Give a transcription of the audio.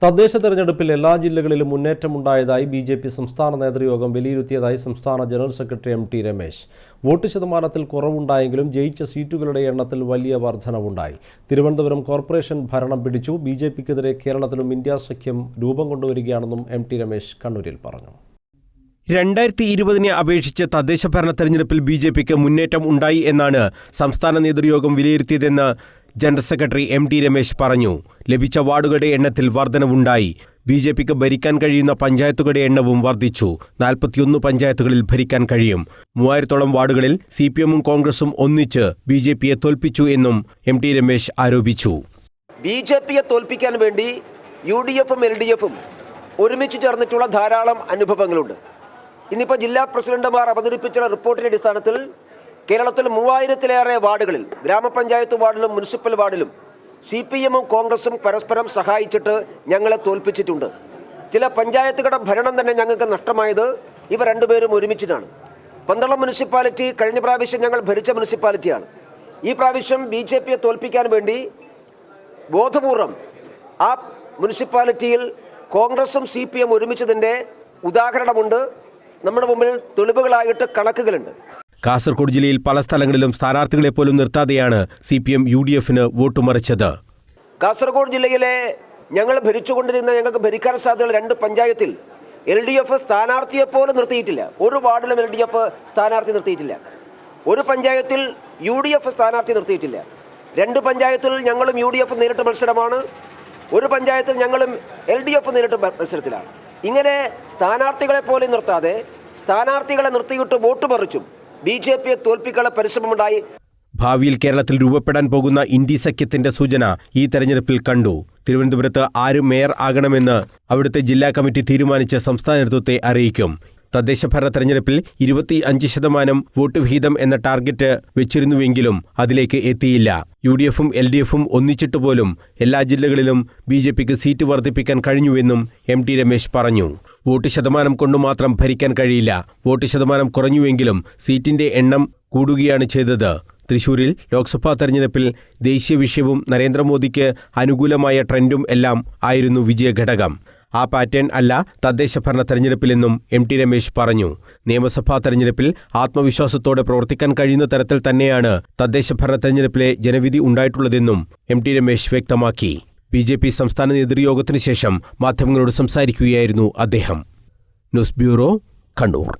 തദ്ദേശ തെരഞ്ഞെടുപ്പിൽ എല്ലാ ജില്ലകളിലും മുന്നേറ്റമുണ്ടായതായി ബി.ജെ.പി. സംസ്ഥാന നേതൃയോഗം വിലയിരുത്തിയതായി സംസ്ഥാന ജനറൽ സെക്രട്ടറി എം.ടി. രമേശ്. വോട്ട് ശതമാനത്തിൽ കുറവുണ്ടായെങ്കിലും ജയിച്ച സീറ്റുകളുടെ എണ്ണത്തിൽ വലിയ വർധനവുണ്ടായി. തിരുവനന്തപുരം കോർപ്പറേഷൻ ഭരണം പിടിച്ചു. ബി.ജെ.പിക്കെതിരെ കേരളത്തിലും ഇന്ത്യ സഖ്യം രൂപം കൊണ്ടുവരികയാണെന്നും എം.ടി. രമേശ് കണ്ണൂരിൽ പറഞ്ഞു. 2020 അപേക്ഷിച്ച് തദ്ദേശ ഭരണ തെരഞ്ഞെടുപ്പിൽ ബി.ജെ.പിക്ക് മുന്നേറ്റം ഉണ്ടായി എന്നാണ് സംസ്ഥാന നേതൃയോഗം വിലയിരുത്തിയതെന്ന് ജനറൽ സെക്രട്ടറി എം.ടി. രമേശ് പറഞ്ഞു. ലഭിച്ച വാർഡുകളുടെ എണ്ണത്തിൽ വർധനവുണ്ടായി. ബി.ജെ.പിക്ക് ഭരിക്കാൻ കഴിയുന്ന പഞ്ചായത്തുകളുടെ എണ്ണവും വർദ്ധിച്ചു. 41 പഞ്ചായത്തുകളിൽ ഭരിക്കാൻ കഴിയും. 3000-ഓളം വാർഡുകളിൽ CPM-ഉം കോൺഗ്രസും ഒന്നിച്ച് ബി.ജെ.പിയെ തോൽപ്പിച്ചു എന്നും എം.ടി. രമേശ് ആരോപിച്ചു. ബി.ജെ.പിയെ തോൽപ്പിക്കാൻ വേണ്ടി UDF-ഉം LDF-ഉം ഒരുമിച്ച് ചേർന്നിട്ടുള്ള ധാരാളം അനുഭവങ്ങളുണ്ട്. ഇന്നിപ്പോൾ ജില്ലാ പ്രസിഡന്റുമാർ അവതരിപ്പിച്ചുള്ള റിപ്പോർട്ടിന്റെ അടിസ്ഥാനത്തിൽ കേരളത്തിൽ 3000-ലേറെ വാർഡുകളിൽ ഗ്രാമപഞ്ചായത്ത് വാർഡിലും മുനിസിപ്പൽ വാർഡിലും CPM-ഉം കോൺഗ്രസും പരസ്പരം സഹായിച്ചിട്ട് ഞങ്ങളെ തോൽപ്പിച്ചിട്ടുണ്ട്. ചില പഞ്ചായത്തുകളുടെ ഭരണം തന്നെ ഞങ്ങൾക്ക് നഷ്ടമായത് ഇവ രണ്ടുപേരും ഒരുമിച്ചിട്ടാണ്. പന്തളം മുനിസിപ്പാലിറ്റി കഴിഞ്ഞ പ്രാവശ്യം ഞങ്ങൾ ഭരിച്ച മുനിസിപ്പാലിറ്റിയാണ്. ഈ പ്രാവശ്യം ബി.ജെ.പിയെ തോൽപ്പിക്കാൻ വേണ്ടി ബോധപൂർവം ആ മുനിസിപ്പാലിറ്റിയിൽ കോൺഗ്രസും CPM ഒരുമിച്ചതിൻ്റെ ഉദാഹരണമുണ്ട്. നമ്മുടെ മുമ്പിൽ തെളിവുകളായിട്ട് കണക്കുകളുണ്ട്. കാസർഗോഡ് ജില്ലയിൽ പല സ്ഥലങ്ങളിലും സ്ഥാനാർത്ഥികളെ പോലും നിർത്താതെയാണ് CPM UDF-ന് വോട്ട് മറിച്ചത്. കാസർഗോഡ് ജില്ലയിലെ ഞങ്ങൾ ഭരിച്ചുകൊണ്ടിരുന്ന ഞങ്ങൾക്ക് ഭരിക്കാൻ സാധ്യതയുള്ള 2 പഞ്ചായത്തിൽ LDF സ്ഥാനാർത്ഥിയെ പോലും നിർത്തിയിട്ടില്ല. ഒരു വാർഡിലും LDF സ്ഥാനാർത്ഥി നിർത്തിയിട്ടില്ല. ഒരു പഞ്ചായത്തിൽ UDF സ്ഥാനാർത്ഥി നിർത്തിയിട്ടില്ല. 2 പഞ്ചായത്തിൽ ഞങ്ങളും UDF നേരിട്ട് മത്സരമാണ്. ഒരു പഞ്ചായത്തിൽ ഞങ്ങളും LDF നേരിട്ട് മത്സരത്തിലാണ്. ഇങ്ങനെ സ്ഥാനാർത്ഥികളെ പോലും നിർത്താതെ സ്ഥാനാർത്ഥികളെ നിർത്തിയിട്ട് വോട്ട് മറിച്ചും ബി.ജെ.പിയെ തോൽപ്പിക്കാനുള്ള പരിശ്രമമുണ്ടായി. ഭാവിയിൽ കേരളത്തിൽ രൂപപ്പെടാൻ പോകുന്ന ഇന്ത്യ സഖ്യത്തിന്റെ സൂചന ഈ തെരഞ്ഞെടുപ്പിൽ കണ്ടു. തിരുവനന്തപുരത്ത് ആര് മേയർ ആകണമെന്ന് അവിടുത്തെ ജില്ലാ കമ്മിറ്റി തീരുമാനിച്ച് സംസ്ഥാന നേതൃത്വത്തെ അറിയിക്കും. തദ്ദേശ ഭരണ തെരഞ്ഞെടുപ്പിൽ 25% വോട്ട് വിഹിതം എന്ന ടാർഗറ്റ് വെച്ചിരുന്നുവെങ്കിലും അതിലേക്ക് എത്തിയില്ല. UDF-ഉം LDF-ഉം ഒന്നിച്ചിട്ട് പോലും എല്ലാ ജില്ലകളിലും ബി.ജെ.പിക്ക് സീറ്റ് വർദ്ധിപ്പിക്കാൻ കഴിഞ്ഞുവെന്നും എം.ടി. രമേശ് പറഞ്ഞു. വോട്ട് ശതമാനം കൊണ്ടു മാത്രം ഭരിക്കാൻ കഴിയില്ല. വോട്ട് ശതമാനം കുറഞ്ഞുവെങ്കിലും സീറ്റിന്റെ എണ്ണം കൂടുകയാണ് ചെയ്തത്. തൃശൂരിൽ ലോക്സഭാ തെരഞ്ഞെടുപ്പിൽ ദേശീയ വിഷയവും നരേന്ദ്രമോദിക്ക് അനുകൂലമായ ട്രെൻഡും എല്ലാം ആയിരുന്നു വിജയഘടകം. ആ പാറ്റേൺ അല്ല തദ്ദേശ ഭരണ തെരഞ്ഞെടുപ്പിലെന്നും എം.ടി. രമേശ് പറഞ്ഞു. നിയമസഭാ തെരഞ്ഞെടുപ്പിൽ ആത്മവിശ്വാസത്തോടെ പ്രവർത്തിക്കാൻ കഴിയുന്ന തരത്തിൽ തന്നെയാണ് തദ്ദേശ ഭരണ തെരഞ്ഞെടുപ്പിലെ ജനവിധി ഉണ്ടായിട്ടുള്ളതെന്നും എം.ടി. രമേശ് വ്യക്തമാക്കി. ബി.ജെ.പി. സംസ്ഥാന നേതൃയോഗത്തിനു ശേഷം മാധ്യമങ്ങളോട് സംസാരിക്കുകയായിരുന്നു അദ്ദേഹം. News bureau, Kannur.